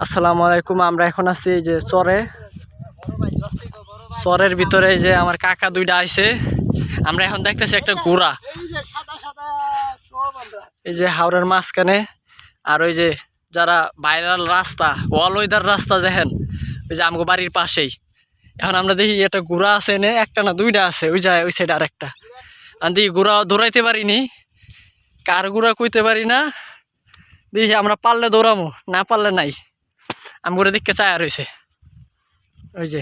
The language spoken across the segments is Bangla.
আসসালামু আলাইকুম। আমরা এখন আছি যে চরের ভিতরে যে আমার কাকা দুইটা আইছে। আমরা এখন দেখতেছি একটা ঘোড়া, এই যে হাওড়ের মাঝখানে। আর ওই যে যারা ভাইরাল রাস্তা, ওয়ালওয়েদার রাস্তা দেখেন, ওই যে আমগো বাড়ির পাশেই। এখন আমরা দেখি একটা ঘোড়া আছে, এনে একটা না দুইটা আছে, ওই যায় ওই সাইড আর একটা। আর দেখি ঘোড়া দৌড়াইতে পারিনি, কার ঘোড়া কইতে পারি না। দেখি আমরা পারলে দৌড়ামো, না পারলে নাই। আমগুলো দেখতে চায় রয়েছে ওই যে।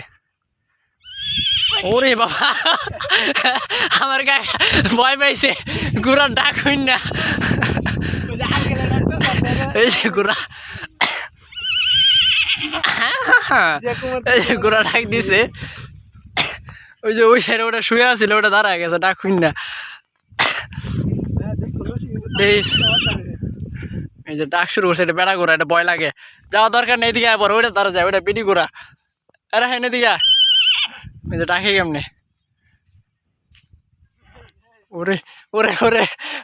ওরে বাবা, আমার গায়ে ভয় পাইছে, ঘোড়ার ডাক হইন না। এই যে ঘোড়া, এই যে ঘোড়া ডাক দিছে। ওই যে ওই সাইডে ওটা শুয়ে আছিল, ওটা দাঁড়ায় গেছে, ডাক হইন না। এই যে ডাক শুরু করছে, এটা বেড়া ঘোড়া, এটা ভয় লাগে। যাওয়া দরকার নেই, এদিকে আবার ওইটা তারা যায়, ওইটা পিটি ঘোড়া। আরে হ্যাঁ এদিকে, এই যে ডাকে কেমনে। ওরে ওরে ওরে,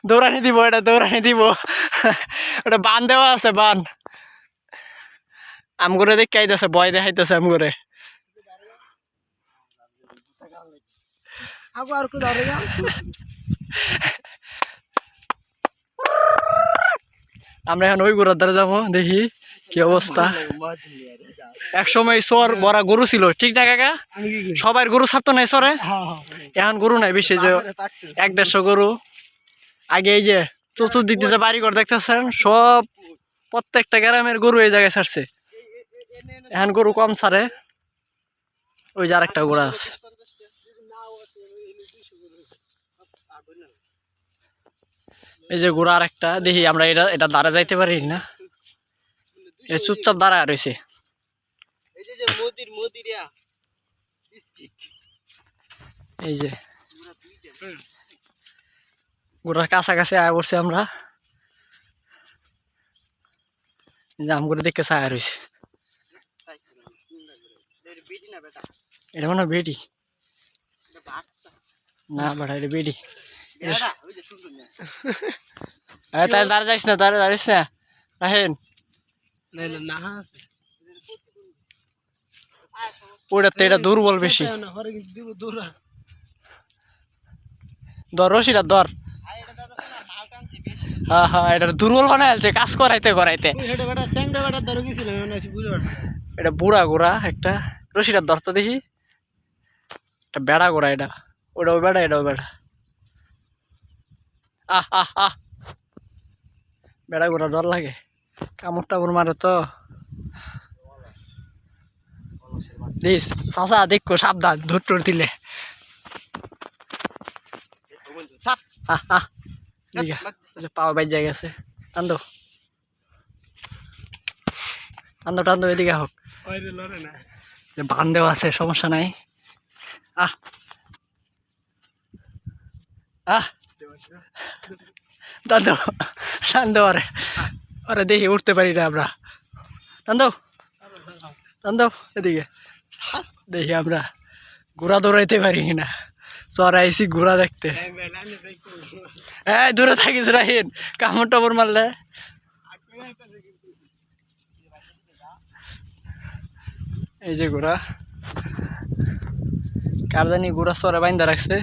দৌড়ানি দিব, এটা দৌড়ানি দিব। ওটা বান দেওয়া আছে, বান। আম করে দেখে আইতেছে, ভয় দেখাইতেছে আম করে। আমরা এখন ওই গরুর ধারে যাবো, দেখি কি অবস্থা। একসময় চর বড়া গরু ছিল, ঠিক না কাকা? সবাই গরু ছাড়তো না চরে, এখন গরু নাই বেশি, যে 100-150 গরু। আগে এই যে চতুর্দিক দিয়ে যে বাড়িঘর দেখতেছেন, সব প্রত্যেকটা গ্রামের গরু এই জায়গায় ছাড়ছে। এখন গরু কম ছাড়ে। ওই যে আরেকটা গরু আছে, এই যে ঘোড়া আরেকটা। দেখি আমরা এটা দাঁড়া যাইতে পারি না, চুপচাপ দাঁড়ায় রয়েছে। এই যে ঘোড়ার কাছাকাছি আয়া পড়ছে আমরা, জাম করে দেখে ছায়া রয়েছে। এটা মনে হয় বেটি না, বাড়া এটা বেটি। তাই দাঁড়া যাইস না, দাঁড়িস না, রাহেন। ওটাতে এটা দুর্বল বেশি, ধর রশিটা ধর। হ্যাঁ হ্যাঁ, এটা দুর্বল বানাইছে কাজ করাইতে করাইতে। এটা বুড়া ঘোড়া একটা, রশিটা ধরতে দেখি। এটা বেড়া ঘোড়া, এটা ওটা ওই বেড়া, এটা ওই বেড়া। আহ আহ আহ, বেড়া ঘোড়া ডর লাগে, কামড় টামড় মারে তো। দিস চাচা দেখো, সাবধান, ধুর দিলে। পাওয়া বাইর জায়গা আছে, টান্দো টান্দো টান্দো, এদিকে হোক। বান দেওয়া আছে, সমস্যা নাই। আহ আহ, টান্দো টান্দো, আরে আরে দেখি উঠতে পারি না আমরা। টান্দো টান্দো, এদিকে দেখি আমরা ঘোড়া দৌড়াইতে পারি না। চড়াইছি ঘোড়া দেখতে। হ্যাঁ দূরে থাকিস রাহিন, কামড় টামড় মারলে। এই যে ঘোড়া, কার জানি ঘোড়া চরে বাইন্দা রাখছে।